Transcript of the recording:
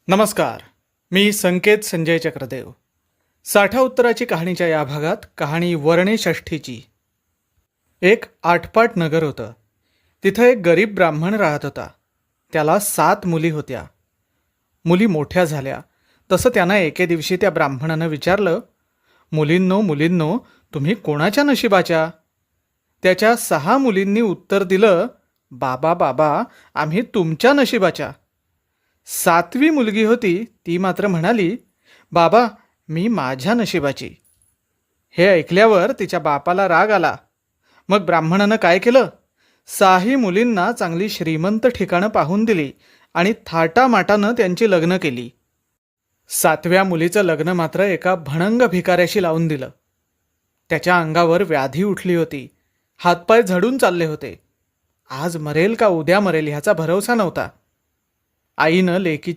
नमस्कार. मी संकेत संजय चक्रदेव. साठा उत्तराची कहाणीच्या या भागात कहाणी वर्णे षष्ठीची. एक आटपाट नगर होतं. तिथं एक गरीब ब्राह्मण राहत होता. त्याला 7 मुली होत्या. मुली मोठ्या झाल्या तसं त्यानं एके दिवशी त्या ब्राह्मणानं विचारलं, मुलींनो मुलींनो, तुम्ही कोणाच्या नशिबाच्या? त्याच्या 6 मुलींनी उत्तर दिलं, बाबा बाबा, आम्ही तुमच्या नशिबाच्या. 7वी मुलगी होती ती मात्र म्हणाली, बाबा, मी माझ्या नशिबाची. हे ऐकल्यावर तिच्या बापाला राग आला. मग ब्राह्मणानं काय केलं? 6ही मुलींना चांगली श्रीमंत ठिकाणं पाहून दिली आणि थाटामाटानं त्यांची लग्न केली. 7व्या मुलीचं लग्न मात्र एका भणंग भिकाऱ्याशी लावून दिलं. त्याच्या अंगावर व्याधी उठली होती. हातपाय झडून चालले होते. आज मरेल का उद्या मरेल ह्याचा भरवसा नव्हता. आईनं लेकीची